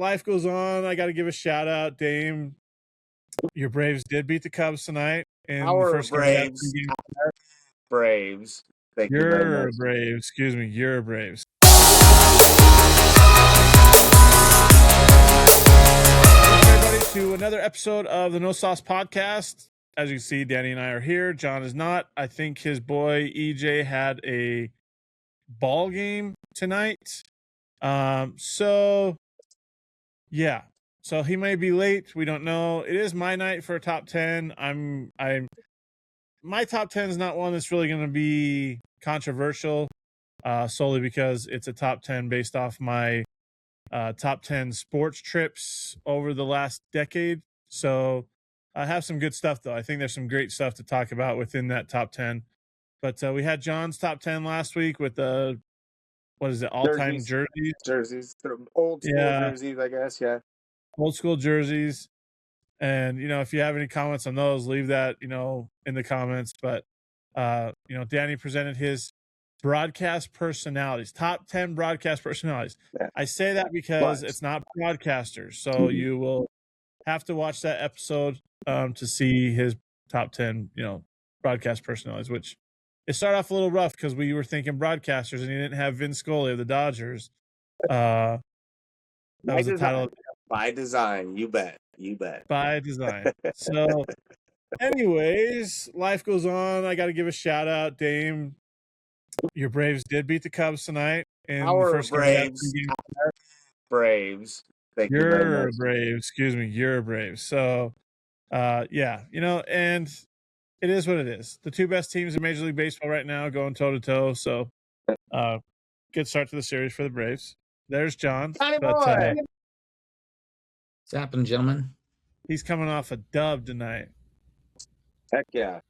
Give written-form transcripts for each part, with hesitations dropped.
life goes on. I got to give a shout out, Dame. Your Braves did beat the Cubs tonight in the first Braves. game. Braves. Thank you very Your much. Braves. Excuse me. Your Braves. Welcome, everybody, to another episode of the No Sauce Podcast. As you see, Danny and I are here. John is not. I think his boy EJ had a ball game tonight. So he may be late. We don't know. It is my night for a top 10. My top 10 is not one that's really going to be controversial, solely because it's a top 10 based off my top 10 sports trips over the last decade. So I have some good stuff, though. I think there's some great stuff to talk about within that top 10. But we had John's top 10 last week with the all-time jerseys, old school jerseys, I guess. Yeah, old school jerseys. And if you have any comments on those, leave that in the comments. But Danny presented his broadcast personalities, top 10 broadcast personalities. Yeah. I say that because it's not broadcasters, so you will have to watch that episode to see his top 10 broadcast personalities, which it started off a little rough because we were thinking broadcasters and you didn't have Vin Scully of the Dodgers. That was the title. By design, you bet. By design. So, anyways, life goes on. I got to give a shout out, Dame. Your Braves did beat the Cubs tonight in the first Braves. game. Braves. Thank you Your very much. Braves. Excuse me. Your Braves. So, and it is what it is. The two best teams in Major League Baseball right now going toe to toe. So, good start to the series for the Braves. There's John. What's happening, gentlemen? He's coming off a dub tonight. Heck yeah.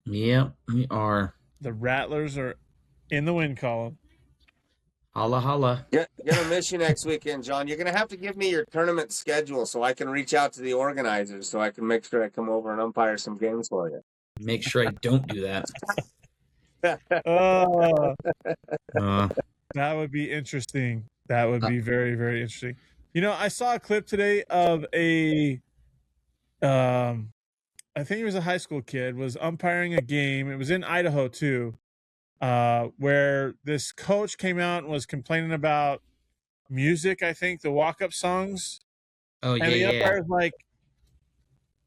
Yep, we are. The Rattlers are in the win column. Holla, holla. Gonna miss you next weekend, John. You're gonna have to give me your tournament schedule so I can reach out to the organizers so I can make sure I come over and umpire some games for you. Make sure I don't do that. That would be interesting. That would be very, very interesting. I saw a clip today of I think he was a high school kid, was umpiring a game. It was in Idaho too, where this coach came out and was complaining about music. I think the walk-up songs. Oh yeah, and the yeah. umpire's like,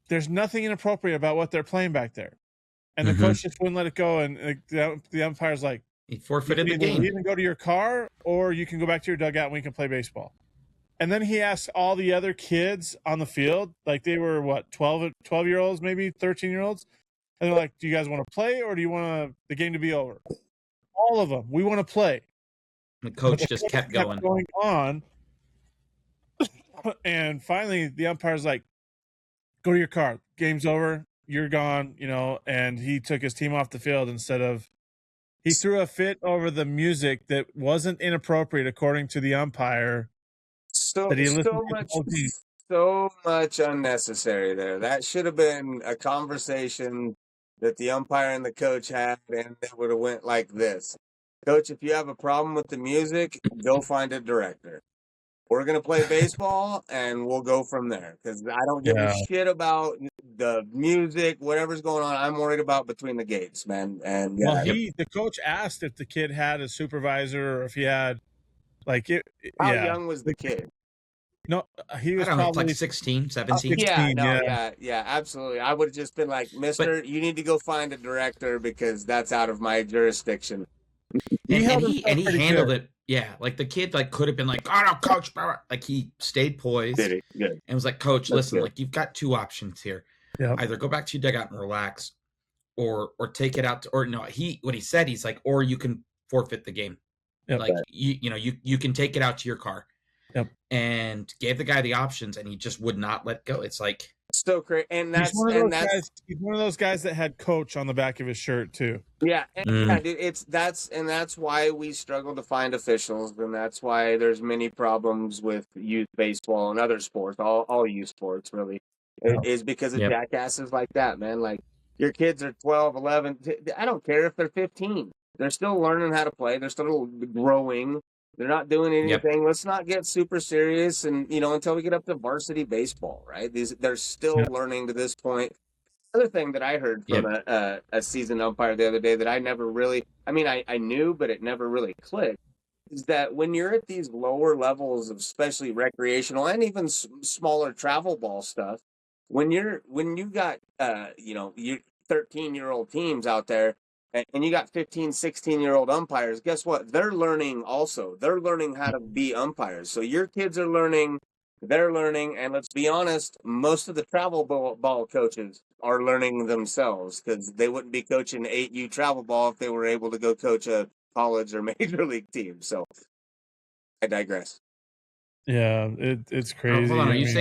there's nothing inappropriate about what they're playing back there, and the coach just wouldn't let it go. And the umpire's like, he forfeited the game. You can go to your car, or you can go back to your dugout and we can play baseball. And then he asked all the other kids on the field, like they were, 12-year-olds, maybe 13-year-olds. And they're like, do you guys want to play or do you want the game to be over? All of them, we want to play. The coach just kept going on. And finally, the umpire's like, go to your car. Game's over. You're gone, and he took his team off the field he threw a fit over the music that wasn't inappropriate according to the umpire. So much unnecessary there. That should have been a conversation that the umpire and the coach had, and it would have went like this. Coach, if you have a problem with the music, go find a director. We're going to play baseball, and we'll go from there. Because I don't give a shit about the music, whatever's going on. I'm worried about between the gates, man. And the coach asked if the kid had a supervisor or if he had, How young was the kid? No, he was probably like 16, 17. Yeah, absolutely. I would have just been like, mister, you need to go find a director because that's out of my jurisdiction. He handled it. Yeah, like the kid could have been like, oh no, coach, like he stayed poised. Did he? Good. And was like, coach, listen, like you've got two options here. Yep. Either go back to your dugout and relax, or take it out what he said, he's like, or you can forfeit the game. Yep. Like you can take it out to your car. Yep. And gave the guy the options, and he just would not let go. It's like so crazy, and he's one of those guys that had coach on the back of his shirt too. Yeah, dude, that's why we struggle to find officials, and that's why there's many problems with youth baseball and other sports, all youth sports really, is because of jackasses like that, man. Like your kids are 12, 11. I don't care if they're 15. They're still learning how to play. They're still growing. They're not doing Yep. anything. Let's not get super serious, and until we get up to varsity baseball, right? They're still Yeah. learning to this point. Other thing that I heard from Yep. a seasoned umpire the other day that I never really, I knew, but it never really clicked, is that when you're at these lower levels of especially recreational and even smaller travel ball stuff, when you got you 13-year-old teams out there and you got 15, 16-year-old umpires, guess what? They're learning also. They're learning how to be umpires. So your kids are learning, they're learning, and let's be honest, most of the travel ball coaches are learning themselves because they wouldn't be coaching 8U travel ball if they were able to go coach a college or major league team. So I digress. Yeah, it's crazy. Hold on. Are I you mean,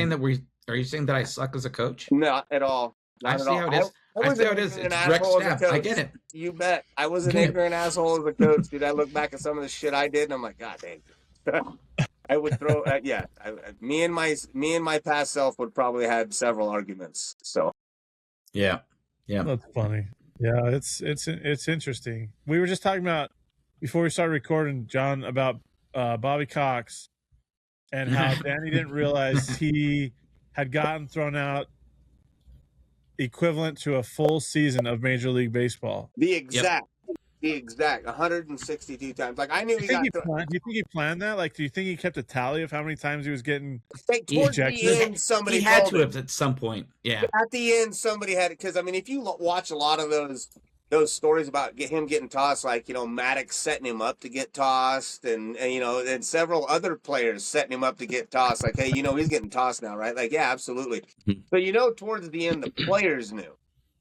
saying that I suck as a coach? Not at all. I Not at see all. how it I, is. I I was see an how it is. ignorant It's direct asshole as a stab. coach. I get it. You bet. I was an Get it. ignorant asshole as a coach, dude. I look back at some of the shit I did, and I'm like, God dang. I would throw. Me and my past self would probably had several arguments. So Yeah. Yeah. that's funny. Yeah, it's interesting. We were just talking about before we started recording, John, about Bobby Cox and how Danny didn't realize he had gotten thrown out equivalent to a full season of Major League Baseball. the exact 162 times. Like I knew Do you he think got he planned? Do you think he planned that? Like, do you think he kept a tally of how many times he was getting like towards the ejected? end. Somebody he had told to him. have at some point. Yeah. At the end, somebody had it because if you watch a lot of those stories about him getting tossed, like Maddox setting him up to get tossed, and several other players setting him up to get tossed. Like, hey, he's getting tossed now, right? Like, yeah, absolutely. But towards the end, the players knew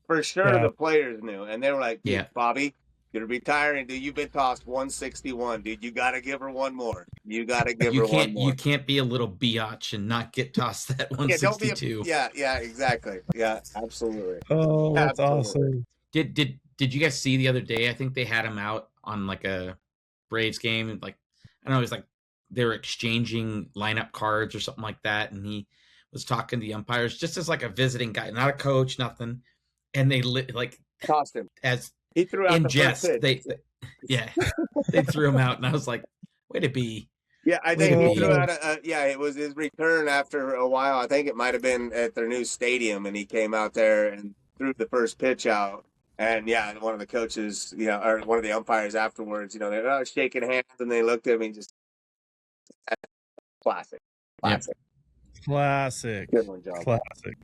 for sure. Yeah. The players knew, and they were like, dude, Yeah. Bobby, you're retiring, dude. You've been tossed 161, dude. You got to give her one more. You got to give her one more. You can't be a little biatch and not get tossed that 162. Yeah, exactly. Yeah, absolutely. Oh, that's Absolutely. awesome. Did you guys see the other day? I think they had him out on like a Braves game. Like I don't know, it was like they were exchanging lineup cards or something like that, and he was talking to the umpires just as like a visiting guy, not a coach, nothing. And they like Tossed him. as He threw out in the jest. first pitch. They threw him out, and I was like, way to be. Yeah, I Way think to he be. threw out it was his return after a while. I think it might have been at their new stadium, and he came out there and threw the first pitch out. And one of the coaches, or one of the umpires afterwards, they're shaking hands, and they looked at me just classic. Classic. Good one, John. Classic.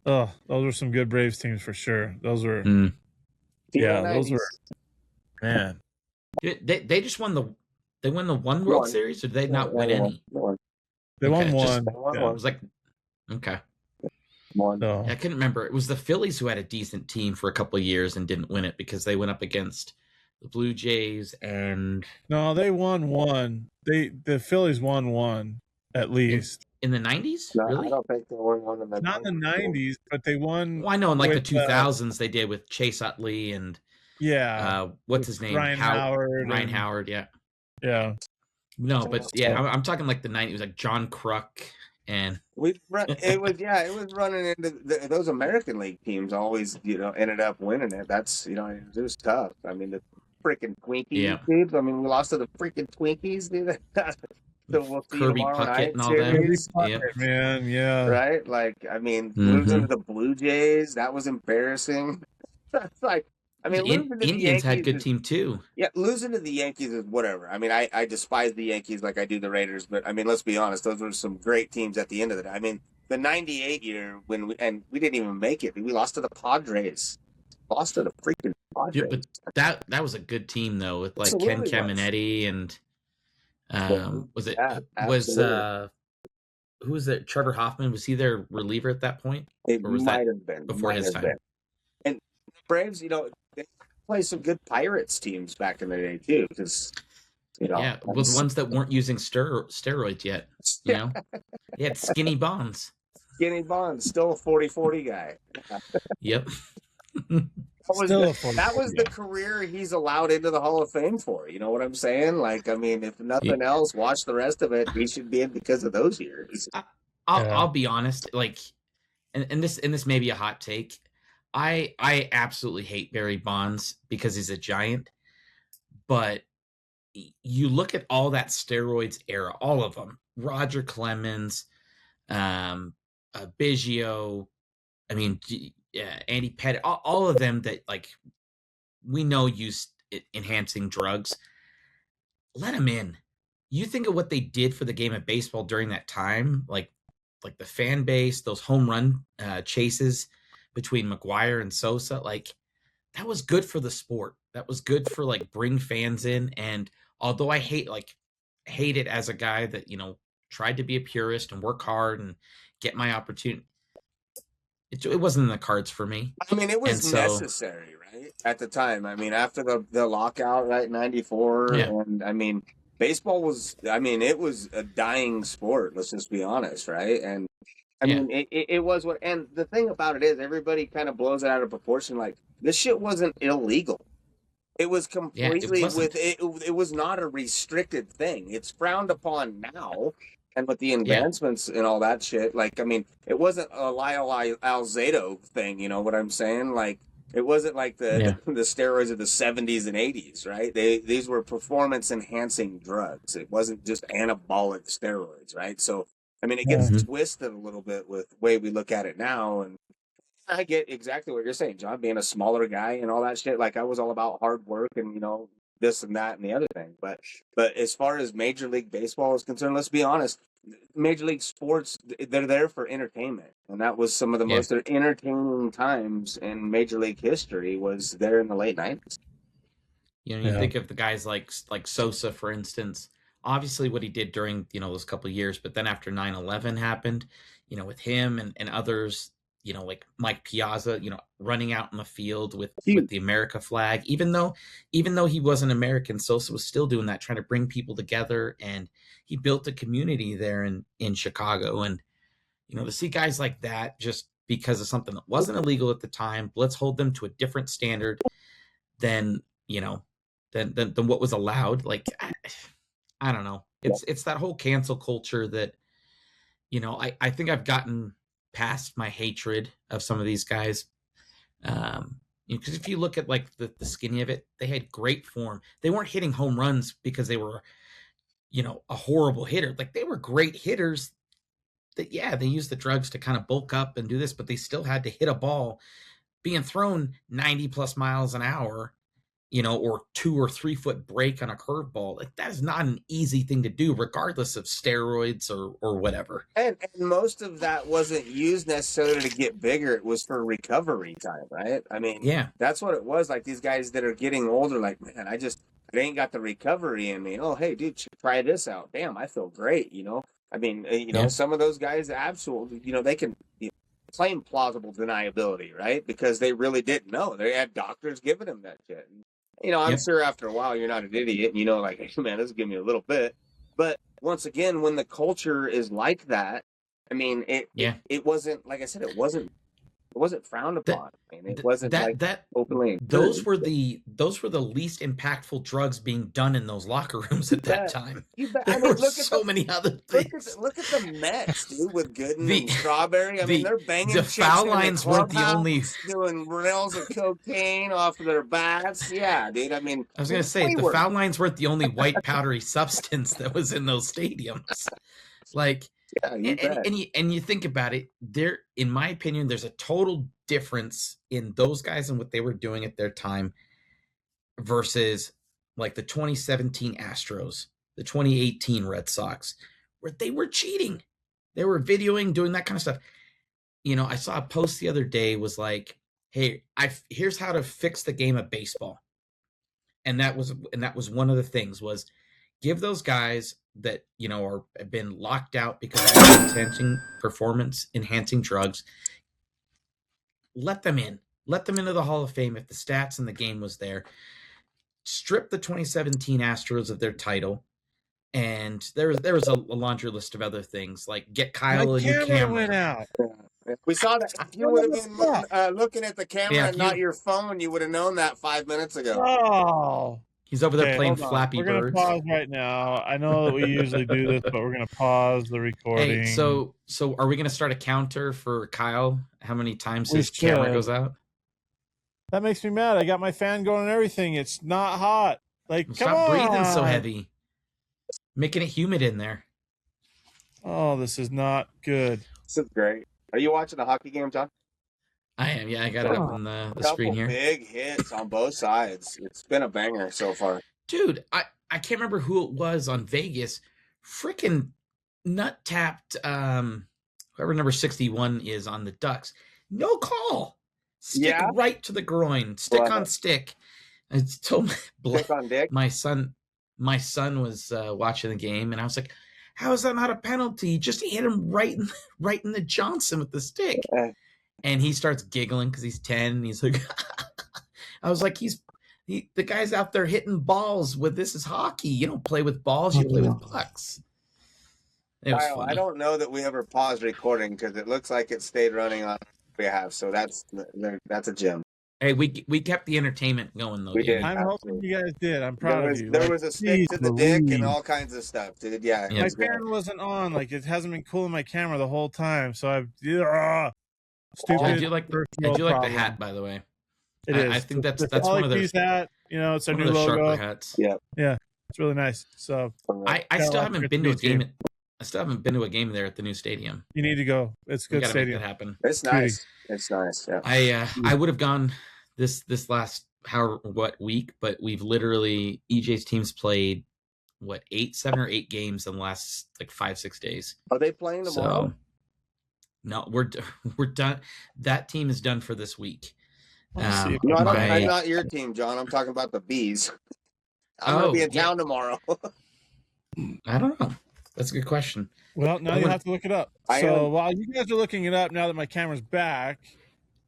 Oh, those were some good Braves teams for sure. Those were, Mm. yeah, those were, man. They just won they won the one World Series, or did they not win any? They won Okay, one. It was like, okay. So, I couldn't remember. It was the Phillies who had a decent team for a couple of years and didn't win it because they went up against the Blue Jays and no, they won one. The Phillies won one at least. in the 90s? No, Really? I don't think they won one in the Not in the 90s, but they won. Well, I know in like with, the 2000s they did with Chase Utley and what's his name? Ryan Howard. Ryan Howard, yeah. Yeah. No, but yeah, I'm talking like the 90s, like John Kruk and it was running into those American League teams always ended up winning it. That's it was tough. I mean the freaking Twinkies, dude. I mean we lost to the freaking Twinkies, dude. So we'll see Kirby tomorrow Puckett night. and all that. Yep. Man, yeah. Right? Like, I mean, losing to the Blue Jays, that was embarrassing. That's like, I mean, losing to the Indians had Yankees good team too. Yeah, losing to the Yankees is whatever. I mean, I despise the Yankees like I do the Raiders, but I mean, let's be honest, those were some great teams at the end of the day. I mean, the '98 year when we didn't even make it. We lost to the Padres. Lost to the freaking Padres. Yeah, but that was a good team though, with like Ken Caminiti and who was that? Trevor Hoffman, was he their reliever at that point? It or was might that have been before his time? And the Braves, they play some good Pirates teams back in the day too, because with the ones that weren't using steroids yet. You know, he had Skinny Bonds. Skinny Bonds, still a 40-40 guy. Yep. That was the career he's allowed into the Hall of Fame for. You know what I'm saying? Like, I mean, if nothing else, watch the rest of it. He should be in because of those years. I'll be honest. Like, and this may be a hot take. I absolutely hate Barry Bonds because he's a Giant, but you look at all that steroids era, all of them, Roger Clemens, Biggio, I mean, Andy Pettit, all of them that like we know used enhancing drugs. Let them in. You think of what they did for the game of baseball during that time, like the fan base, those home run chases between McGuire and Sosa, like that was good for the sport. That was good for like bring fans in. And although I hate it as a guy that, tried to be a purist and work hard and get my opportunity, it wasn't in the cards for me. I mean, it was And so, necessary, right? At the time. I mean, after the lockout, right, 94. Yeah. And I mean, baseball was, it was a dying sport. Let's just be honest, right? And I mean, it was what, and the thing about it is everybody kind of blows it out of proportion. Like, this shit wasn't illegal. It was completely it was not a restricted thing. It's frowned upon now. And with the advancements and all that shit, like, I mean, it wasn't a Lyle Alzado thing, you know what I'm saying? Like, it wasn't like the steroids of the 70s and 80s, right? These were performance enhancing drugs. It wasn't just anabolic steroids, right? So, I mean, it gets twisted a little bit with the way we look at it now. And I get exactly what you're saying, John, being a smaller guy and all that shit. Like, I was all about hard work and, this and that and the other thing. But as far as Major League Baseball is concerned, let's be honest, Major League Sports, they're there for entertainment. And that was some of the most entertaining times in Major League history was there in the late 90s. You think of the guys like Sosa, for instance, obviously what he did during, those couple of years, but then after 9/11 happened, with him and others, like Mike Piazza, running out in the field with the America flag, even though he wasn't American, Sosa was still doing that, trying to bring people together. And he built a community there in Chicago. And, to see guys like that, just because of something that wasn't illegal at the time, let's hold them to a different standard than what was allowed. Like, I don't know. It's that whole cancel culture that, I think I've gotten past my hatred of some of these guys. Because if you look at like the skinny of it, they had great form. They weren't hitting home runs because they were, a horrible hitter. Like, they were great hitters that, they used the drugs to kind of bulk up and do this, but they still had to hit a ball being thrown 90 plus miles an hour, or 2 or 3 foot break on a curveball. Like, that is not an easy thing to do, regardless of steroids or whatever. And most of that wasn't used necessarily to get bigger. It was for recovery time, right? I mean, that's what it was. Like, these guys that are getting older, like, man, I ain't got the recovery in me. Oh, hey, dude, try this out. Damn, I feel great, I mean, some of those guys absolutely, they can claim plausible deniability, right? Because they really didn't know. They had doctors giving them that shit. I'm sure after a while you're not an idiot and like, hey, man, this will give me a little bit. But once again, when the culture is like that, I mean, it wasn't, like I said, it wasn't frowned upon. It wasn't that openly. Those were the least impactful drugs being done in those locker rooms at that time. There were so many other things. Look at the Mets, dude, with Gooden and Strawberry. I mean, they're banging the foul lines weren't the only doing rails of cocaine off of their bats. Yeah, dude. I mean, I was gonna say the foul lines weren't the only white powdery substance that was in those stadiums. Like. Yeah, and you think about it, there, in my opinion, there's a total difference in those guys and what they were doing at their time versus like the 2017 Astros, the 2018 Red Sox, where they were cheating. They were videoing, doing that kind of stuff. I saw a post the other day was like, hey, here's how to fix the game of baseball. And that was one of the things was give those guys that, have been locked out because of performance enhancing drugs, let them into the Hall of Fame if the stats and the game was there. Strip the 2017 Astros of their title. And there was a laundry list of other things, like get Kyle a new camera. Went out. We saw that. If you would have been looking at the camera and not your phone, you would have known that 5 minutes ago. Oh. He's over there playing Flappy Birds. We're going to pause right now. I know that we usually do this, but we're going to pause the recording. Hey, so are we going to start a counter for Kyle? How many times his camera goes out? That makes me mad. I got my fan going and everything. It's not hot. Like, come Stop breathing so on. heavy. Making it humid in there. Oh, this is not good. This is great. Are you watching the hockey game, John? I am. Yeah, I got it up on the screen Couple here. big hits on both sides. It's been a banger so far. Dude, I can't remember who it was on Vegas. Freaking nut tapped whoever number 61 is on the Ducks. No call. Stick right to the groin. Stick on stick. I told Stick on dick. my son was watching the game, and I was like, how is that not a penalty? Just hit him right in the Johnson with the stick. And he starts giggling because he's 10. And he's like, I was like, the guy's out there hitting balls with this is hockey. You don't play with balls, you play with pucks. It was funny. I don't know that we ever paused recording because it looks like it stayed running on behalf. So that's a gem. Hey, we kept the entertainment going though. We did. I'm hoping you guys did. I'm proud of you. There was a stick to the dick and all kinds of stuff, dude. Yeah. My fan wasn't on. Like, it hasn't been cooling my camera the whole time. So I've stupid. I do like the hat, by the way. It is. I think that's one of those hat. You know, it's our new logo. Hats. Yeah. It's really nice. So I still haven't been to a game. I still haven't been to a game there at the new stadium. You need to go. It's a good stadium. Make that happen. It's nice. It's nice. Yeah. I would have gone this last week, but we've literally EJ's team's played 7 or 8 games in the last like 5-6 days. Are they playing tomorrow? So, no, we're done. That team is done for this week. I'm not your team, John. I'm talking about the Bees. I'm gonna be in town tomorrow. I don't know. That's a good question. Well, now you have to look it up. While you guys are looking it up, now that my camera's back,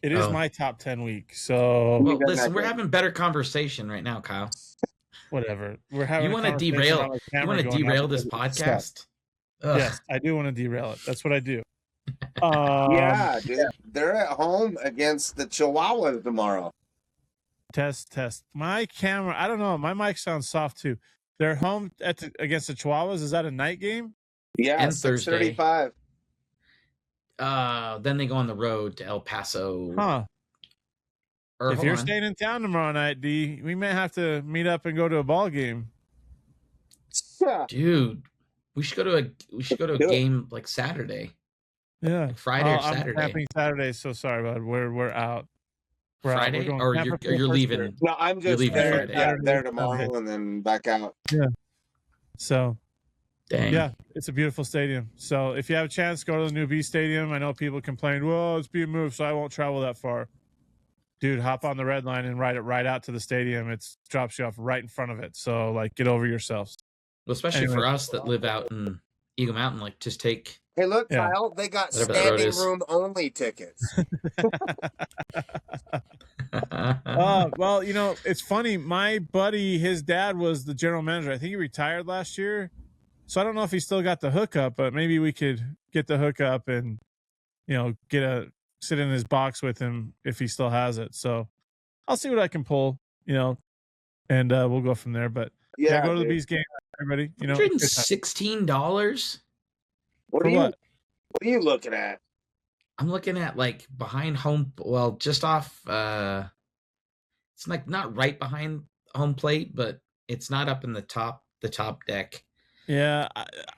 it is my top 10 week. So listen, we're having better conversation right now, Kyle. Whatever. We're having. You want to derail? You want to derail this podcast? Yes, I do want to derail it. That's what I do. Yeah, dude. They're at home against the Chihuahuas tomorrow. Test. My camera. I don't know. My mic sounds soft too. They're home against the Chihuahuas. Is that a night game? Yeah, and 6:35. Then they go on the road to El Paso. Huh. If you're staying in town tomorrow night, D, we may have to meet up and go to a ball game. Yeah. Dude, we should go to a game like Saturday. Yeah, like Friday or Saturday. I'm camping Saturday, so sorry, bud. We're out. Friday, or you're leaving? No, I'm just there tomorrow and then back out. Yeah. So, dang. Yeah, it's a beautiful stadium. So if you have a chance, go to the new B Stadium. I know people complain, well, it's being moved, so I won't travel that far. Dude, hop on the red line and ride it right out to the stadium. It drops you off right in front of it. So, like, get over yourselves. Well, especially for us that live out in Eagle Mountain, like, just take. Hey, look, Kyle, they got standing room only tickets. Well, you know, it's funny. My buddy, his dad was the general manager. I think he retired last year. So I don't know if he still got the hookup, but maybe we could get the hookup and, you know, sit in his box with him if he still has it. So I'll see what I can pull, you know, and we'll go from there. But yeah, go to the Bees game, everybody. You know, $116. What are you looking at? I'm looking at like behind home. Well, just off. It's like not right behind home plate, but it's not up in the top deck. Yeah,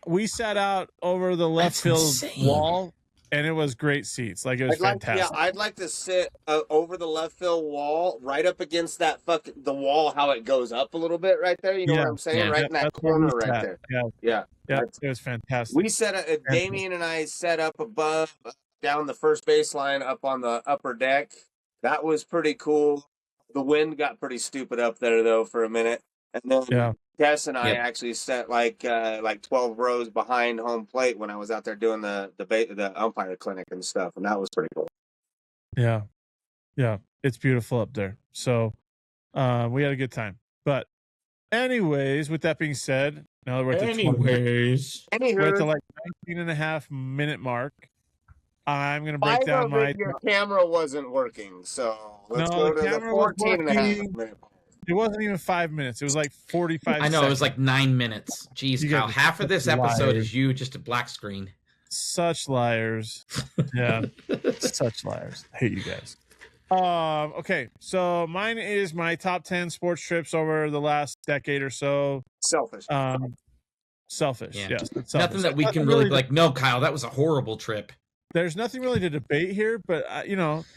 we sat out over the left field wall, and it was great seats. Like, it was fantastic. I'd like to sit over the left field wall, right up against the wall. How it goes up a little bit right there. You know what I'm saying? Right in that corner right there. Yeah. It was fantastic. We Damien and I set up above, down the first baseline, up on the upper deck. That was pretty cool. The wind got pretty stupid up there though for a minute, and then Tess and I actually set like 12 rows behind home plate when I was out there doing the umpire clinic and stuff, and that was pretty cool. Yeah, it's beautiful up there. So we had a good time. But anyways, with that being said, now that we're at the we're at the like 19.5-minute mark. I'm gonna break down your camera wasn't working, so let's go to the 14.5 minute. It wasn't even 5 minutes. It was like 45 seconds. I know, it was like 9 minutes. Jeez, Kyle, half of this episode is you just a black screen. Such liars. Yeah. Such liars. I hate you guys. Okay, so mine is my top 10 sports trips over the last decade or so. Selfish. Selfish. Yeah. Yes, it's selfish. Nothing that we can really be like, no, Kyle, that was a horrible trip. There's nothing really to debate here, but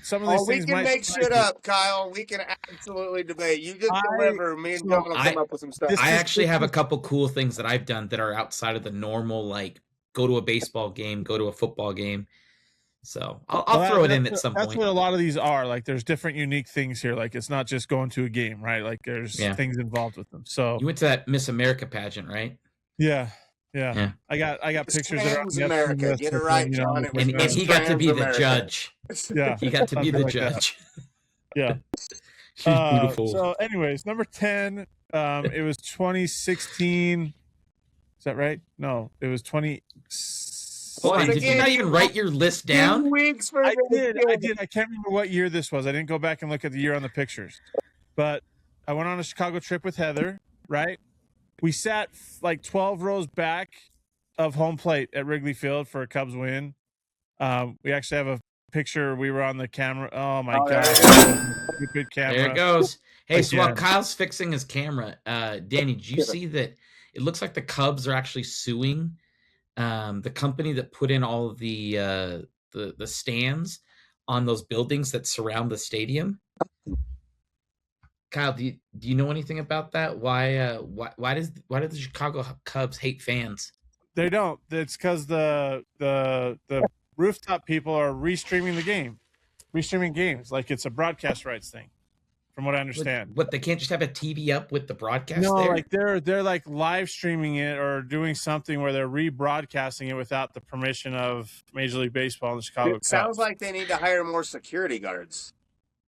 some of these things we can might make surprise shit you. up, Kyle. We can absolutely debate. You just deliver. Me and John will come up with some stuff. I actually have a couple cool things that I've done that are outside of the normal, like go to a baseball game, go to a football game. So I'll throw it in at some point. That's what a lot of these are. Like, there's different unique things here. Like, it's not just going to a game, right? Like, there's things involved with them. So you went to that Miss America pageant, right? Yeah. I got pictures that are on the America. Get it right, John. And he got to be the judge. Yeah, he got to be the like judge. Yeah. She's beautiful. So, anyways, number 10, it was 2016. Is that right? No, it was 20. Hold on, did you not even write your list down? 2 weeks for I did. I can't remember what year this was. I didn't go back and look at the year on the pictures. But I went on a Chicago trip with Heather, right? We sat like 12 rows back of home plate at Wrigley Field for a Cubs win. We actually have a picture. We were on the camera. Oh my God. Stupid camera. There it goes. Hey, so while Kyle's fixing his camera, Danny, did you see that it looks like the Cubs are actually suing the company that put in all of the stands on those buildings that surround the stadium? Kyle, do you know anything about that? Why do the Chicago Cubs hate fans? They don't. It's because the rooftop people are restreaming games like it's a broadcast rights thing, from what I understand. What, they can't just have a TV up with the broadcast? No, there? like they're like live streaming it or doing something where they're rebroadcasting it without the permission of Major League Baseball and the Chicago Cubs. Sounds like they need to hire more security guards.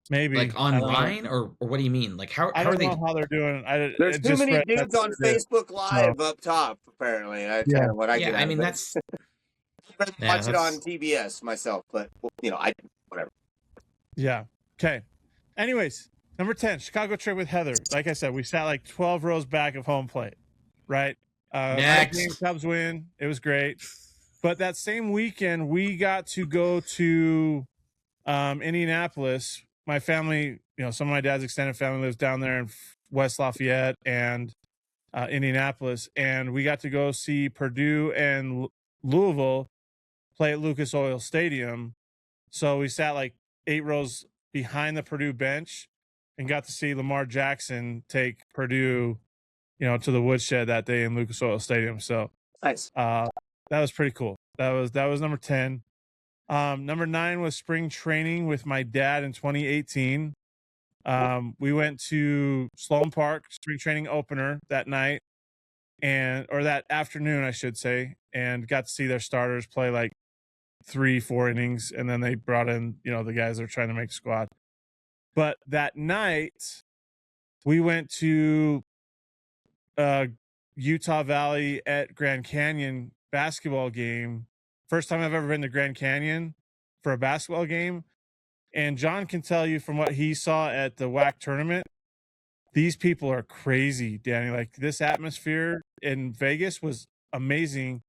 Maybe like online or what do you mean? Like how are they? I don't know how they're doing. There's too many dudes on Facebook Live up top. Apparently, that's kind of what I get. I mean, that's. I'd rather watch it on TBS myself, but whatever. Yeah. Okay. Anyways, number 10, Chicago trip with Heather. Like I said, we sat like 12 rows back of home plate. Right. Next. Cubs win. It was great. But that same weekend, we got to go to Indianapolis. My family, some of my dad's extended family lives down there in West Lafayette and Indianapolis. And we got to go see Purdue and Louisville play at Lucas Oil Stadium. So we sat like 8 rows behind the Purdue bench and got to see Lamar Jackson take Purdue, to the woodshed that day in Lucas Oil Stadium. So nice. That was pretty cool. That was number 10. Number 9 was spring training with my dad in 2018. We went to Sloan Park spring training opener that night or that afternoon, I should say, and got to see their starters play like 3-4 innings. And then they brought in, the guys that are trying to make squad. But that night we went to Utah Valley at Grand Canyon basketball game. First time I've ever been to Grand Canyon for a basketball game. And John can tell you from what he saw at the WAC tournament, these people are crazy, Danny. Like, this atmosphere in Vegas was amazing.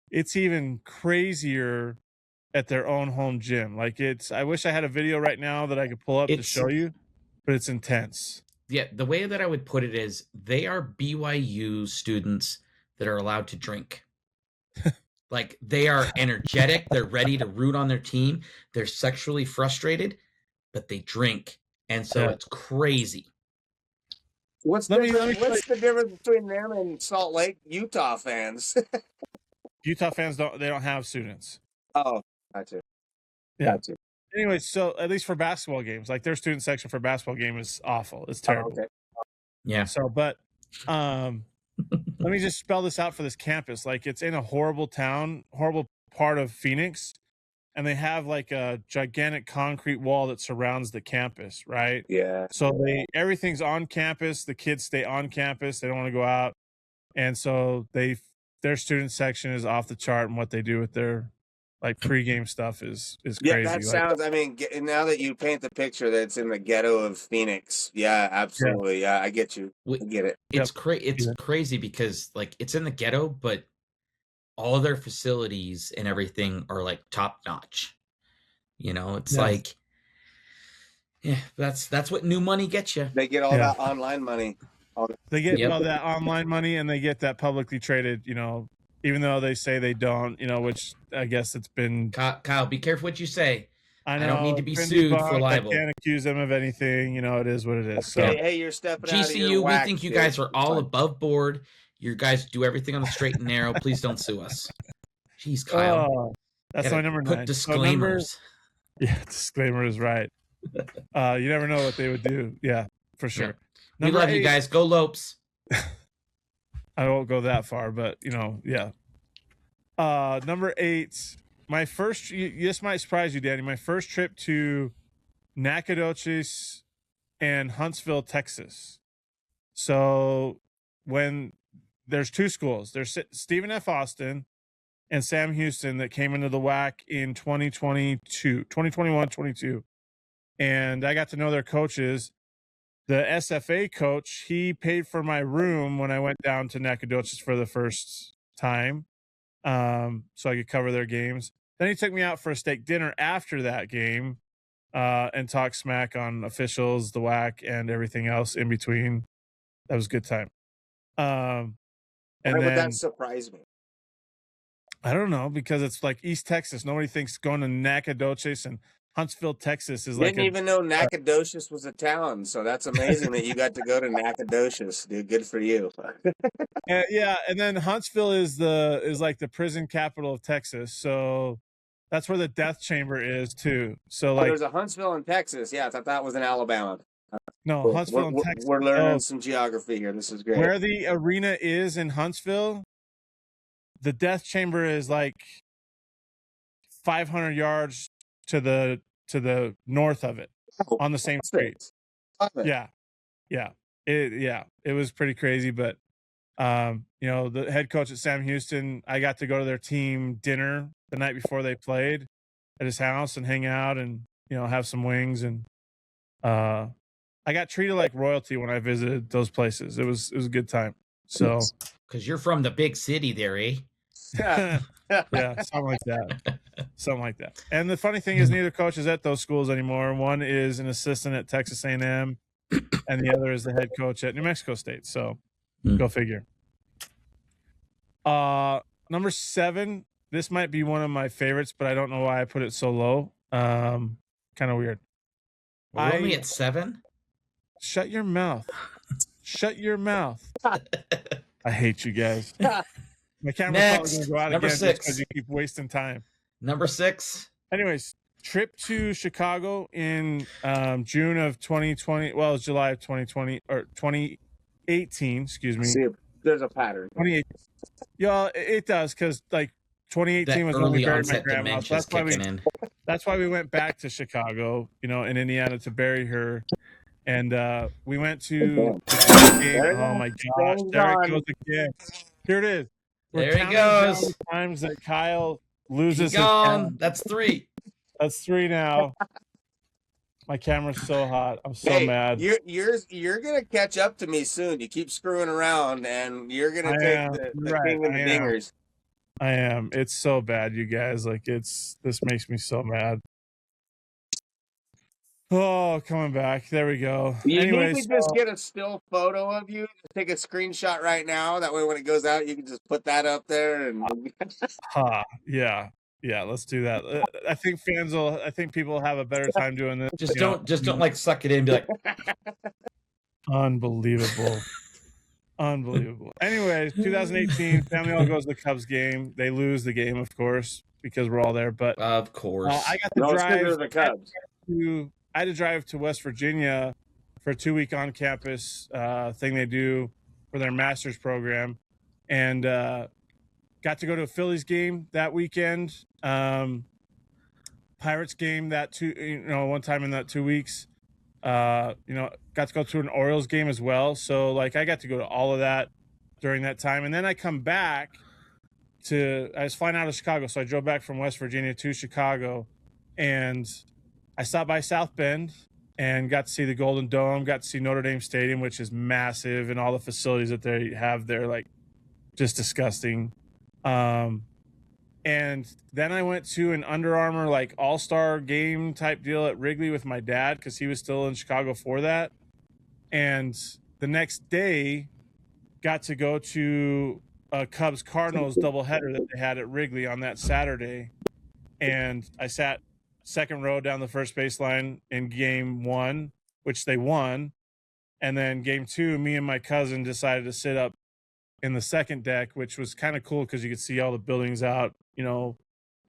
It's even crazier at their own home gym. Like, I wish I had a video right now that I could pull up to show you, but it's intense. Yeah, the way that I would put it is they are BYU students that are allowed to drink. Like, they are energetic. They're ready to root on their team. They're sexually frustrated, but they drink. And so it's crazy. What's the difference between them and Salt Lake, Utah fans? Utah fans don't have students. Oh, gotcha. Yeah. Gotcha. Anyway, so at least for basketball games, like their student section for basketball game is awful. It's terrible. Okay. Yeah. So, but let me just spell this out for this campus. Like, it's in a horrible town, horrible part of Phoenix, and they have like a gigantic concrete wall that surrounds the campus, right? Yeah. So everything's on campus. The kids stay on campus. They don't want to go out. And so their student section is off the chart, and what they do with their like pregame stuff is crazy. Yeah, that sounds. I mean, now that you paint the picture that it's in the ghetto of Phoenix, yeah, absolutely, yeah, I get you. I get it. It's crazy because like it's in the ghetto, but all of their facilities and everything are like top notch. It's like Yeah, that's what new money gets you. They get all Yeah. that online money. They get Yep. all that online money, and they get that publicly traded, even though they say they don't, which I guess it's been. Kyle, be careful what you say. I know I don't need to be it's been sued for debunked. libel. I can't accuse them of anything. It is what it is. So Hey, you're stepping out of your GCU, we whack, think you dude. guys are all Fine. above board. You guys do everything on the straight and narrow. Please don't sue us. Jeez, Kyle. That's Gotta my number put 9. disclaimers. Yeah, disclaimer is right. You never know what they would do. Yeah, for sure. Yeah. We love you guys. Go Lopes. I won't go that far, but yeah. Number 8, my first. This might surprise you, Danny. My first trip to Nacogdoches and Huntsville, Texas. So when there's 2 schools, there's Stephen F. Austin and Sam Houston that came into the WAC in 2021, 22. And I got to know their coaches. The SFA coach, he paid for my room when I went down to Nacogdoches for the first time, so I could cover their games. Then he took me out for a steak dinner after that game, and talked smack on officials, the WAC, and everything else in between. That was a good time. And Why would then that surprise me? I don't know, because it's like East Texas. Nobody thinks going to Nacogdoches and Huntsville, Texas is Didn't even know Nacogdoches was a town, so that's amazing that you got to go to Nacogdoches, dude. Good for you. yeah, and then Huntsville is like the prison capital of Texas, so that's where the death chamber is too. So like, there's a Huntsville in Texas. Yeah, I thought that was in Alabama. no, Cool. Huntsville in Texas. We're learning some geography here. This is great. Where the arena is in Huntsville, the death chamber is like 500 yards to the north of it, on the same street. Yeah. It was pretty crazy, but the head coach at Sam Houston, I got to go to their team dinner the night before they played at his house and hang out and have some wings, and I got treated like royalty when I visited those places. It was a good time. So because you're from the big city there, eh? yeah, something like that. And the funny thing is, neither coach is at those schools anymore. One is an assistant at Texas A&M, and the other is the head coach at New Mexico State. So go figure. Number 7, this might be one of my favorites, but I don't know why I put it so low. Kind of weird. We're only at 7. Shut your mouth. Shut your mouth. I hate you guys. My camera's probably going to go out Number again 6. because you keep wasting time. Number 6. Anyways, trip to Chicago in June of 2020. Well, it was July of 2020 or 2018. Excuse me. See, there's a pattern. 2018. Yeah, it does, because like 2018 was when we buried my grandma. So that's why we went back to Chicago, in Indiana to bury her. And we went to the game. Oh my gosh, there it goes again. Here it is. There he goes. The times that Kyle loses his gone. That's 3. That's 3 now. My camera's so hot. I'm so mad. You're gonna catch up to me soon. You keep screwing around, and you're gonna take the king of the dingers. I am. It's so bad, you guys. Like, this makes me so mad. Oh, coming back. There we go. Anyways, need to just get a still photo of you. Take a screenshot right now. That way, when it goes out, you can just put that up there. And yeah, let's do that. I think people will have a better time doing this. Just don't like suck it in and be like, unbelievable. Anyways, 2018, family all goes to the Cubs game. They lose the game, of course, because we're all there. But of course, I got to drive the Cubs. I had to drive to West Virginia for a 2-week on-campus thing they do for their master's program, and got to go to a Phillies game that weekend. Pirates game one time in that 2 weeks. Got to go to an Orioles game as well. So like I got to go to all of that during that time. And then I come back I was flying out of Chicago. So I drove back from West Virginia to Chicago, and I stopped by South Bend and got to see the Golden Dome, got to see Notre Dame Stadium, which is massive, and all the facilities that they have there, like just disgusting. And then I went to an Under Armour like all-star game type deal at Wrigley with my dad because he was still in Chicago for that. And the next day got to go to a Cubs Cardinals doubleheader that they had at Wrigley on that Saturday. And I sat second row down the first baseline in game 1, which they won. And then game 2, me and my cousin decided to sit up in the second deck, which was kind of cool because you could see all the buildings out, you know,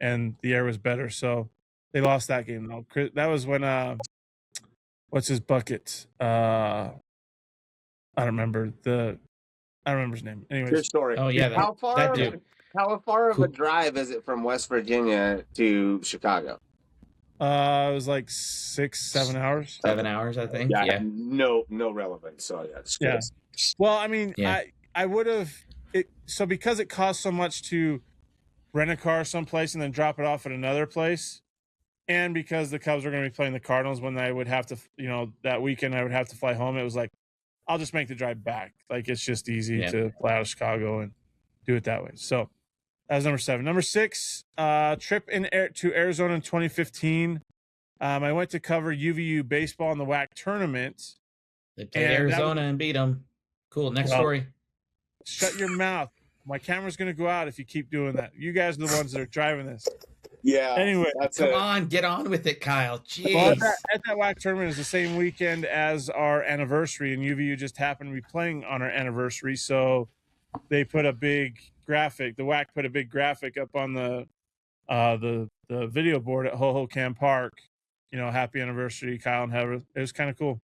and the air was better. So they lost that game though. That was when what's his bucket? I don't remember his name. Good Anyways, story. Oh yeah, How far that of dude. how far of Cool. a drive is it from West Virginia to Chicago? it was like 6-7 hours. 7 hours, I think. Yeah. No relevance. So yeah, it's Yeah. Well, I mean, Yeah. I would have it so because it costs so much to rent a car someplace and then drop it off at another place, and because the Cubs were going to be playing the Cardinals when I would have to, you know, that weekend I would have to fly home. It was like, I'll just make the drive back. Like it's just easy to fly out of Chicago and do it that way. So that was number 7. Number 6, trip to Arizona in 2015. I went to cover UVU baseball in the WAC tournament. They played Arizona and beat them. Cool. Next story. Shut your mouth. My camera's going to go out if you keep doing that. You guys are the ones that are driving this. Yeah. Anyway, come on, get on with it, Kyle. Jeez. Well, at that WAC tournament is the same weekend as our anniversary, and UVU just happened to be playing on our anniversary, so they put a big graphic. The WAC put a big graphic up on the video board at Hohokam Park. You know, happy anniversary, Kyle and Heather. It was kind of cool.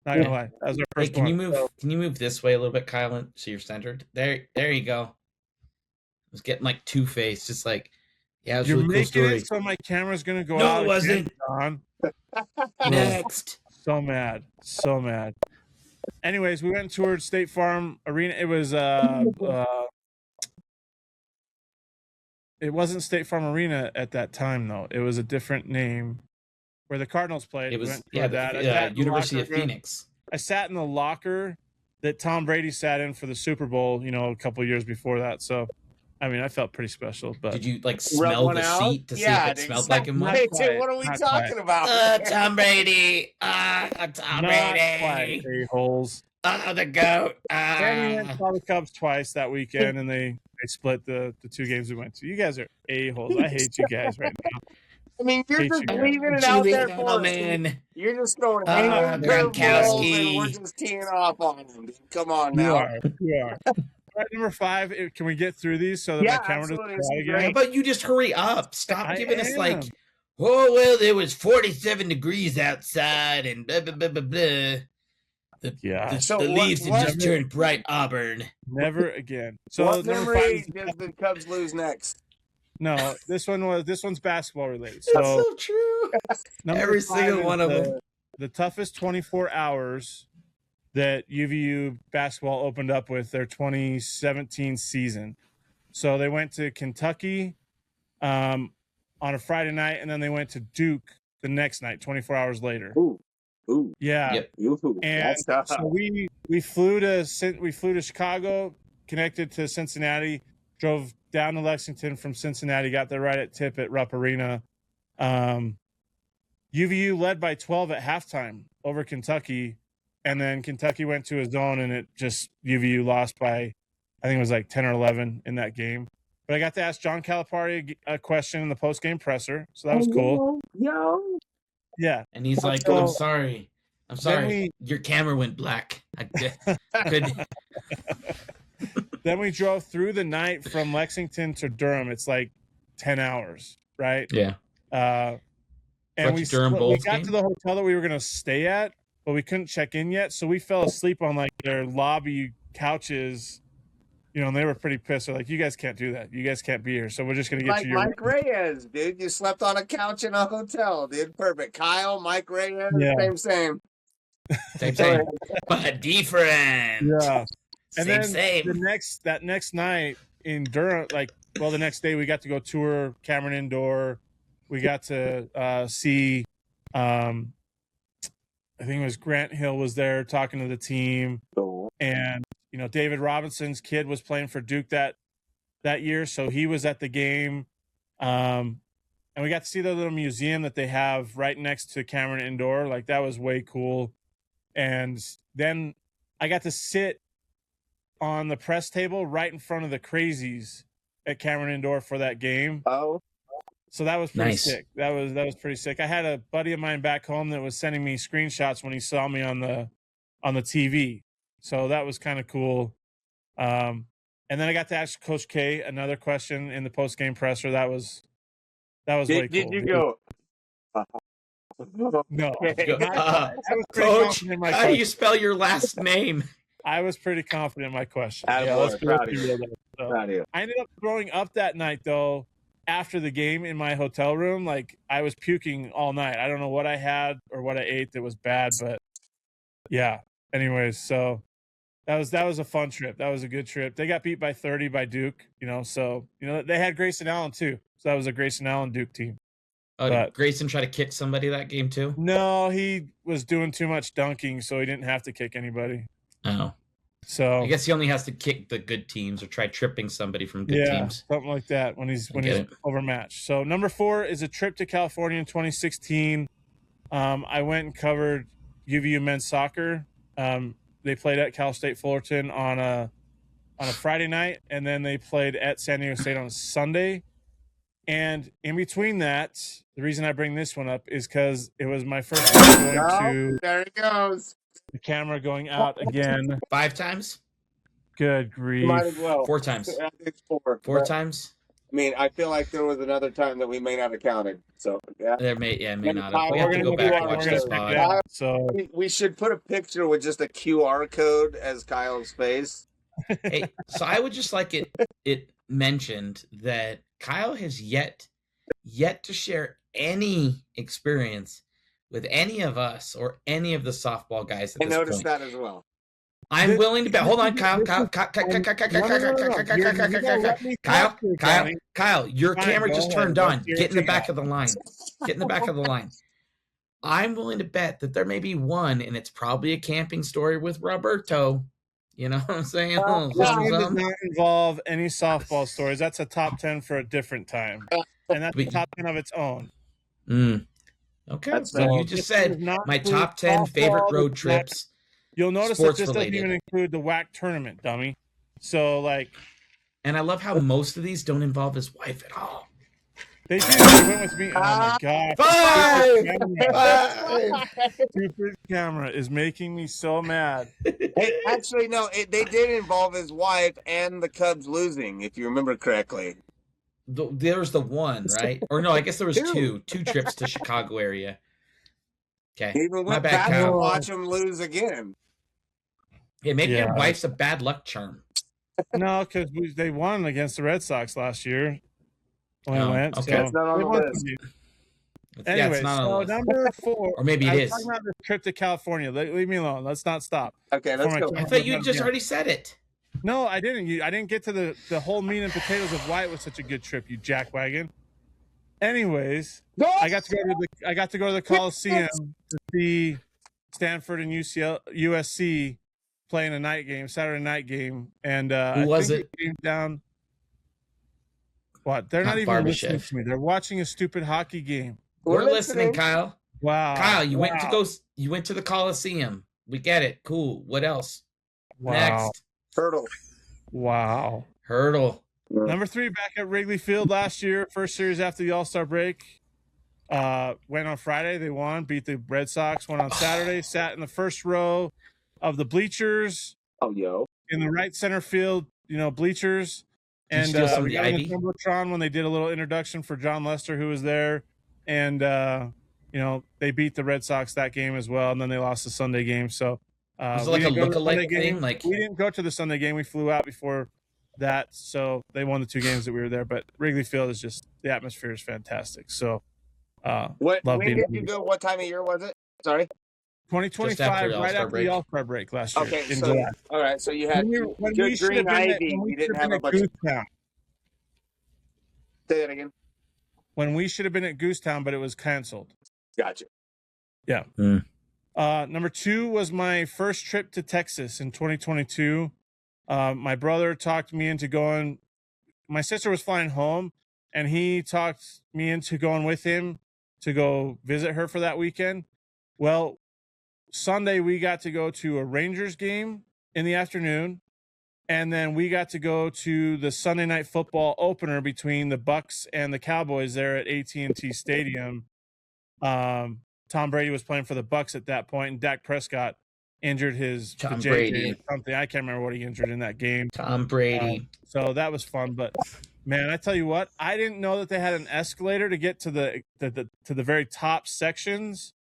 Not gonna lie, that was our first can one. Can you move this way a little bit, Kyle, so you're centered? There you go. I was getting like two-faced, just like, yeah, it was You're really cool making story. it so my camera's gonna go No, out. it wasn't. On. Next. So mad. Anyways, we went towards State Farm Arena. It was it wasn't State Farm Arena at that time though. It was a different name where the Cardinals played. It was University of Phoenix. I sat in the locker that Tom Brady sat in for the Super Bowl, you know, a couple years before that. So, I mean, I felt pretty special. But did you like smell the seat to see if it smelled like him? What are we talking about? Tom Brady. Tom Brady. A-holes. The GOAT. And we went and saw the Cubs twice that weekend, and they split the 2 games we went to. You guys are a-holes. I hate you guys right now. I mean, you're just leaving it out there for us. You're just throwing Gronkowski. and we're just teeing off on them. Come on now. You are. All right, number 5. Can we get through these so that my camera doesn't fall again? How about you just hurry up? Stop giving us like, oh well, it was 47 degrees outside and blah blah blah blah blah. The leaves had just turned bright auburn. Never again. So what memory did the Cubs lose next? No, this one's basketball related. So, that's so true. Every single one of them. The toughest 24 hours that UVU basketball opened up with their 2017 season. So they went to Kentucky on a Friday night, and then they went to Duke the next night, 24 hours later. Ooh. Yeah. Yep. And so we flew to Chicago, connected to Cincinnati, drove down to Lexington from Cincinnati, got there right at tip at Rupp Arena. UVU led by 12 at halftime over Kentucky, and then Kentucky went to a zone, and it just UVU lost by, I think it was like 10 or 11 in that game. But I got to ask John Calipari a question in the post-game presser, so that was cool. Yeah. And he's like, so, I'm sorry. Your camera went black. Then we drove through the night from Lexington to Durham. It's like 10 hours, right? Yeah. And we got to the hotel that we were going to stay at, but we couldn't check in yet. So we fell asleep on like their lobby couches, you know, and they were pretty pissed. They're like, you guys can't do that. You guys can't be here. So we're just going to get you your Mike Reyes, dude. You slept on a couch in a hotel, dude. Perfect. Kyle, Mike Reyes, same. Same. But different. Yeah. And same. That next night in Durham, the next day we got to go tour Cameron Indoor. We got to see, I think it was Grant Hill was there talking to the team, and you know David Robinson's kid was playing for Duke that year, so he was at the game. And we got to see the little museum that they have right next to Cameron Indoor. Like, that was way cool. And then I got to sit on the press table right in front of the crazies at Cameron Indoor for that game. Oh, So that was pretty Nice. sick. That was pretty sick. I had a buddy of mine back home that was sending me screenshots when he saw me on the TV. So that was kind of cool. And then I got to ask Coach K another question in the post game presser. That was way did cool. you go? No, Okay. I was pretty Coach, confident in my how do you question. spell your last name? I was pretty confident in my question. Attaboy, Yeah, let's be proud of real you. there. So, Proud of you. I ended up throwing up that night though. After the game in my hotel room, like, I was puking all night. I don't know what I had or what I ate that was bad, but yeah. Anyways, so that was a fun trip. That was a good trip. They got beat by 30 by Duke, so they had Grayson Allen too. So that was a Grayson Allen Duke team. Oh, But- did Grayson try to kick somebody that game too? No, he was doing too much dunking, so he didn't have to kick anybody. Oh, So I guess he only has to kick the good teams or try tripping somebody from good teams. something like that when he's I get it. overmatched. So number 4 is a trip to California in 2016. I went and covered UVU men's soccer. They played at Cal State Fullerton on a Friday night, and then they played at San Diego State on a Sunday. And in between that, the reason I bring this one up is because it was my first time going to There it goes. the camera going out again. 5 times? Good grief. Might as well. 4 times. I think it's 4. 4 But, times? I mean, I feel like there was another time that we may not have counted. So yeah, There may not have. Kyle, We have we're to gonna go do back our- and watch we're this gonna pod. check it out. So we should put a picture with just a QR code as Kyle's face. Hey, so I would just like it mentioned that Kyle has yet to share any experience with any of us or any of the softball guys at I this noticed point. that as well. I'm willing to bet. Hold on, Kyle. Kyle, your Fine, camera go just ahead. turned on. Let's hear Get in the what you back of the line. Get in the back of the line. I'm willing to bet that there may be one, and it's probably a camping story with Roberto. You know what I'm saying? This Something, one does something. not involve any softball stories. That's a top 10 for a different time. And that's a top 10 of its own. Okay, That's so you This just does said not my include top 10 favorite softball, road this trips. You'll notice that Sports this doesn't related. even include the WAC tournament, dummy. So, like, And I love how most of these don't involve his wife at all. they do. They went with me. Oh, my God. Stupid camera is making me so mad. Hey, actually, no, they did involve his wife and the Cubs losing, if you remember correctly. There was the one, right? Or no, I guess there was Two. two trips to Chicago area. Okay, He even my went bad, back to Kyle. watch him lose again. Yeah, maybe your Yeah. wife's a bad luck charm. No, because they won against the Red Sox last year when Oh, I went. okay. So It's not on they the won list. some games. Yeah, Anyway, it's not on so the list. number 4. Or maybe it I was is. talking about this trip to California. Leave me alone. Let's not stop. Okay, let's For my go. turn. I thought you just already said it. No, I didn't. I didn't get to the whole meat and potatoes of why it was such a good trip, you jackwagon. Anyways, I got to go to the Coliseum to see Stanford and USC playing a Saturday night game, and Who was it? Came down. What? They're not even listening Barbashev. to me. They're watching a stupid hockey game. We're listening, Kyle. Wow. Kyle, you went Wow. You went to the Coliseum. We get it. Cool. What else? Wow. Next. Turtle. Wow. Hurdle. Number 3, back at Wrigley Field last year, first series after the All-Star break. Went on Friday. They won, beat the Red Sox. Went on Saturday, sat in the first row of the bleachers Oh, yo. in the right center field, bleachers. Did you And steal some of we the got on ivy? the Jumbotron when they did a little introduction for John Lester, who was there. And, they beat the Red Sox that game as well. And then they lost the Sunday game. So, Was it we like a didn't go to the look-alike Sunday game. thing? Like We didn't go to the Sunday game. We flew out before that. So they won the 2 games that we were there. But Wrigley Field is just, the atmosphere is fantastic. So, When love being did there. you go? What time of year was it? Sorry. 2025, the right All-Star after break. the All-Star break last year. Okay, in so July. all right, so you had When good we should green have been at- ivy. when we You didn't should have have been a at bunch of. Goosetown. Say that again. When we should have been at Goosetown, but it was canceled. Gotcha. Yeah. Hmm. Number 2 was my first trip to Texas in 2022. My brother talked me into going. My sister was flying home, and he talked me into going with him to go visit her for that weekend. Well, Sunday we got to go to a Rangers game in the afternoon, and then we got to go to the Sunday night football opener between the Bucks and the Cowboys there at AT&T Stadium. Tom Brady was playing for the Bucks at that point, and Dak Prescott injured his Tom JJ Brady. or something. I can't remember what he injured in that game. Tom Brady. So that was fun, but man, I tell you what, I didn't know that they had an escalator to get to the very top sections,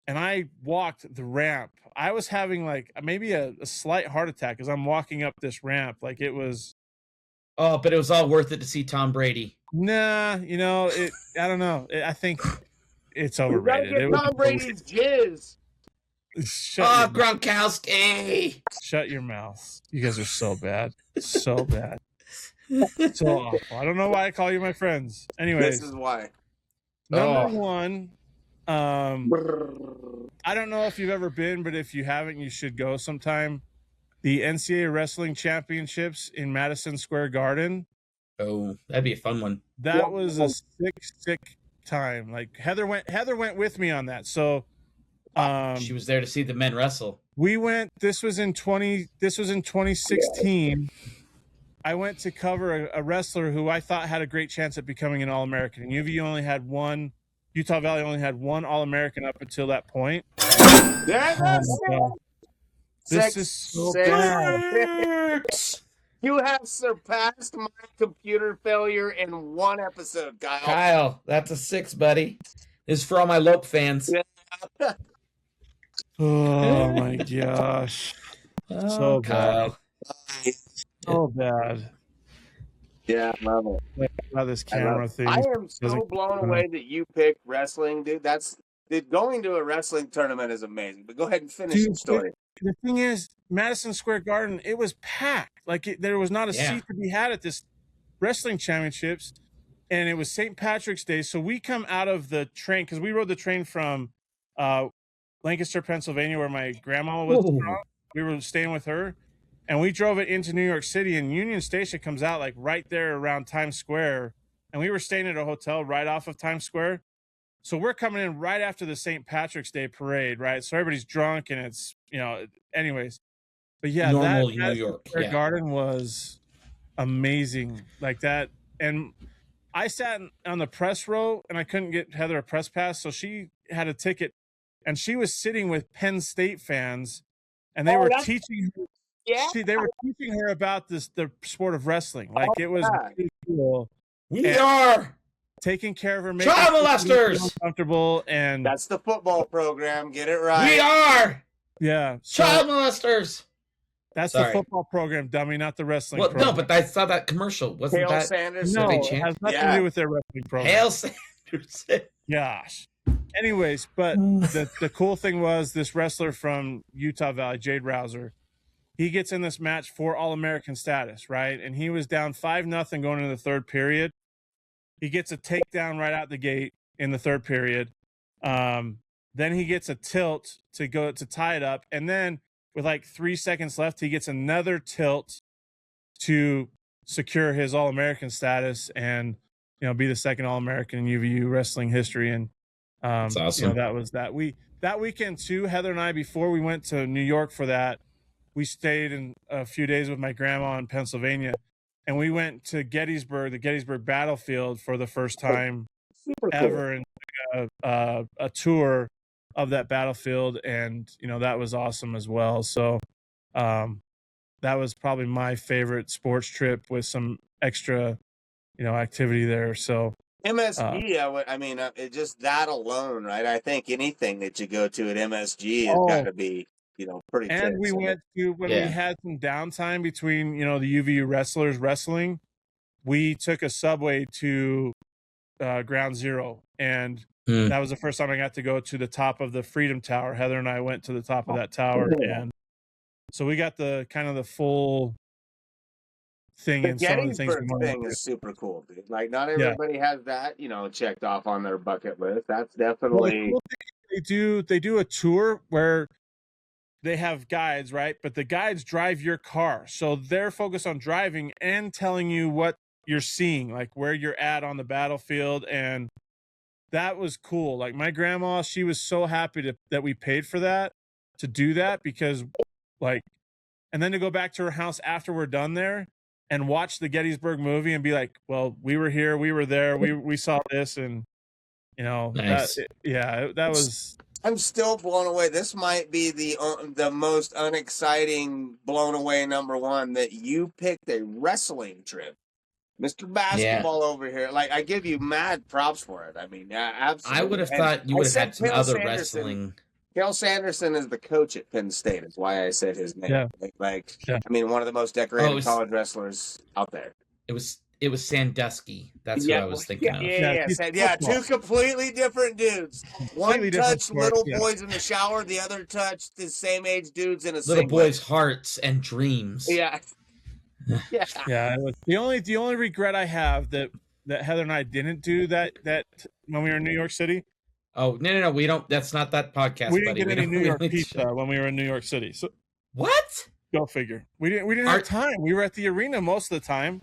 and I walked the ramp. I was having like maybe a slight heart attack as I'm walking up this ramp. Like it was. Oh, but it was all worth it to see Tom Brady. Nah, you know it. I don't know. I think it's You gotta overrated. get It was Tom Brady's jizz. Shut your mouth. Gronkowski. Shut your mouth. You guys are so bad. So bad. So awful. I don't know why I call you my friends. Anyways, This is why. number one. I don't know if you've ever been, but if you haven't, you should go sometime. The NCAA Wrestling Championships in Madison Square Garden. Oh, that'd be a fun one. That was a sick time. Like Heather went with me on that. So She was there to see the men wrestle. we went. This was in 2016. I went to cover a wrestler who I thought had a great chance at becoming an All-American. And UVU only had one. Utah Valley only had one All-American up until that point. Yeah, that's This is so bad. You have surpassed my computer failure in one episode, Kyle. Kyle, that's a 6, buddy. This is for all my Lope fans. Yeah. Oh my gosh. So Kyle. So bad. Yeah, I love it. How this camera thing. I am so blown away that you picked wrestling, dude. Going to a wrestling tournament is amazing. But go ahead and finish the story. The thing is, Madison Square Garden, it was packed. Like there was not a seat to be had at this wrestling championships, and it was St. Patrick's Day. So we come out of the train because we rode the train from Lancaster, Pennsylvania, where my grandma was from. We were staying with her, and we drove it into New York City. And Union Station comes out like right there around Times Square, and we were staying at a hotel right off of Times Square. So we're coming in right after the St. Patrick's Day parade, right? So everybody's drunk, and it's, anyways. But yeah, Normal that New York Garden was amazing, like that. And I sat on the press row, and I couldn't get Heather a press pass, so she had a ticket, and she was sitting with Penn State fans, and they were teaching her. Yeah, They were teaching her about the sport of wrestling. Like it was really cool. We are taking care of her, making child her molesters. Comfortable, and that's the football program. Get it right. We are child molesters. That's the football program, dummy, not the wrestling program. No, but I saw that commercial. Wasn't Hale that Sanders? No, it has nothing to do with their wrestling program. Hale Sanders. Gosh. Anyways, but the cool thing was this wrestler from Utah Valley, Jade Rouser, he gets in this match for All-American status, right? And he was down 5-0 going into the third period. He gets a takedown right out the gate in the third period. Then he gets a tilt to go to tie it up. And then with like 3 seconds left, he gets another tilt to secure his All-American status and, be the second All-American in UVU wrestling history. And that's awesome. That was that. That weekend too, Heather and I, before we went to New York for that, we stayed in a few days with my grandma in Pennsylvania, and we went to Gettysburg, the Gettysburg battlefield, for the first time ever, and a tour of that battlefield, and that was awesome as well. So that was probably my favorite sports trip with some extra activity there. So MSG, it just that alone, right? I think anything that you go to at MSG has got to be pretty. And we went to when we had some downtime between the UVU wrestlers wrestling, we took a subway to Ground Zero, and that was the first time I got to go to the top of the Freedom Tower. Heather and I went to the top of that tower, and so we got the kind of the full thing. The and some of the Gettysburg things thing is super cool, dude. Like not everybody has that, checked off on their bucket list. That's definitely. Well, the cool they do a tour where they have guides, right? But the guides drive your car, so they're focused on driving and telling you what you're seeing, like where you're at on the battlefield, and that was cool. Like my grandma, she was so happy that we paid for that, to do that, because like, and then to go back to her house after we're done there and watch the Gettysburg movie and be like, well, we were here, we were there, we saw this, and you know, Nice. that was. I'm still blown away. This might be the most unexciting blown away number one, that you picked a wrestling trip. Mr. Basketball over here. Like, I give you mad props for it. I mean, absolutely. I would have And thought you I would have said had some Cale other Sanderson. wrestling. Cale Sanderson is the coach at Penn State. Is why I said his name. Yeah. Like, Yeah. I mean, one of the most decorated college wrestlers out there. It was Sandusky. That's what I was thinking of. Yeah, two completely different dudes. One touched little boys in the shower, the other touched the same age dudes in a little boys' hearts and dreams. Yeah. Yeah. The only regret I have that Heather and I didn't do that when we were in New York City. Oh, no, we don't. That's not that podcast. We didn't get any New York pizza when we were in New York City. So what? Go figure. We didn't have time. We were at the arena most of the time.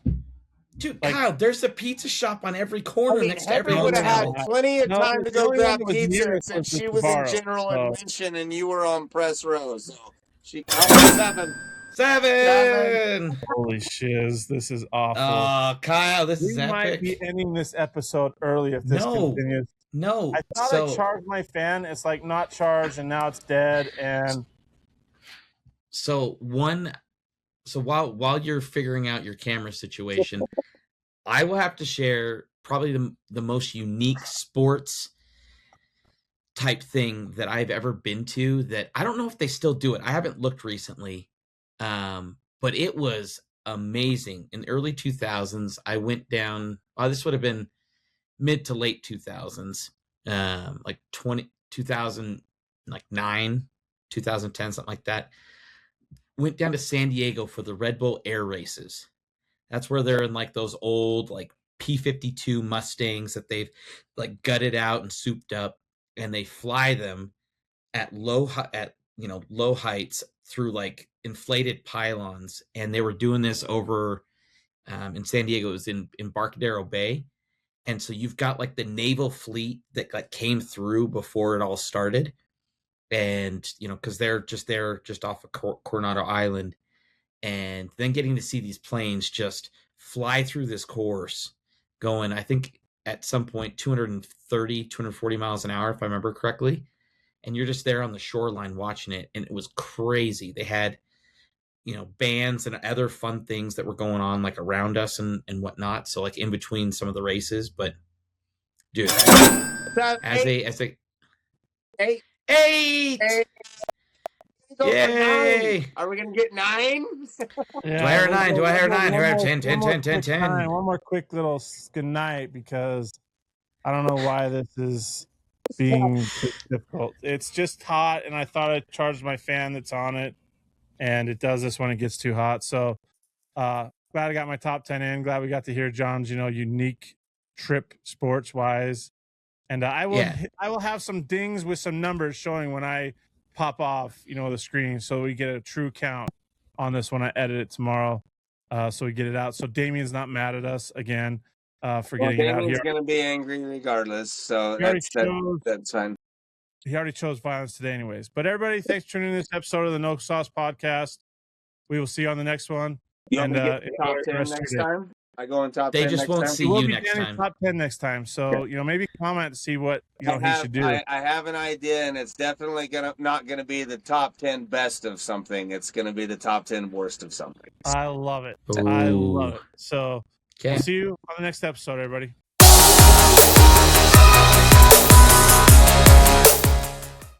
Dude, like, Kyle, there's a pizza shop on every corner next to every would have hotel. had plenty of time to go grab pizza since she was in general admission and you were on press row. So she Seven. Holy shiz, this is awful. Oh, Kyle, this is epic. We might be ending this episode early if this continues. No. I thought I charged my fan. It's like not charged, and now it's dead. And so while you're figuring out your camera situation, I will have to share probably the most unique sports type thing that I've ever been to, that I don't know if they still do it. I haven't looked recently, but it was amazing. In the early 2000s, I went down. This would have been mid to late 2000s, like 2009, 2010, something like that. Went down to San Diego for the Red Bull Air Races. That's where they're in like those old like P-52 Mustangs that they've like gutted out and souped up, and they fly them at low heights through like inflated pylons. And they were doing this over in San Diego. It was in Embarcadero Bay. And so you've got like the naval fleet that like came through before it all started. And, because they're just there just off of Coronado Island, and then getting to see these planes just fly through this course going, I think at some point, 230, 240 miles an hour, if I remember correctly. And you're just there on the shoreline watching it. And it was crazy. They had, bands and other fun things that were going on like around us and whatnot. So like in between some of the races, but dude, Eight. Yay! Are we gonna get 9? Yeah, do I hear 9? Do I hear 9? Do I have 10? 10. One more quick little good night, because I don't know why this is being difficult. It's just hot, and I thought I charged my fan that's on it, and it does this when it gets too hot. So glad I got my top 10 in. Glad we got to hear John's unique trip sports wise. And I will have some dings with some numbers showing when I pop off, the screen, so we get a true count on this when I edit it tomorrow. So we get it out. So Damien's not mad at us again for getting it out here. Damien's going to be angry regardless. So that's fine. He already chose violence today anyways. But everybody, thanks for tuning in this episode of the No Sauce Podcast. We will see you on the next one. You want me to get top 10 next time? I go in top 10 They just won't see you next time. Top 10 next time. So, maybe comment to see what he should do. I have an idea, and it's definitely not gonna be the top 10 best of something. It's gonna be the top 10 worst of something. I love it. Ooh. I love it. So we'll see you on the next episode, everybody.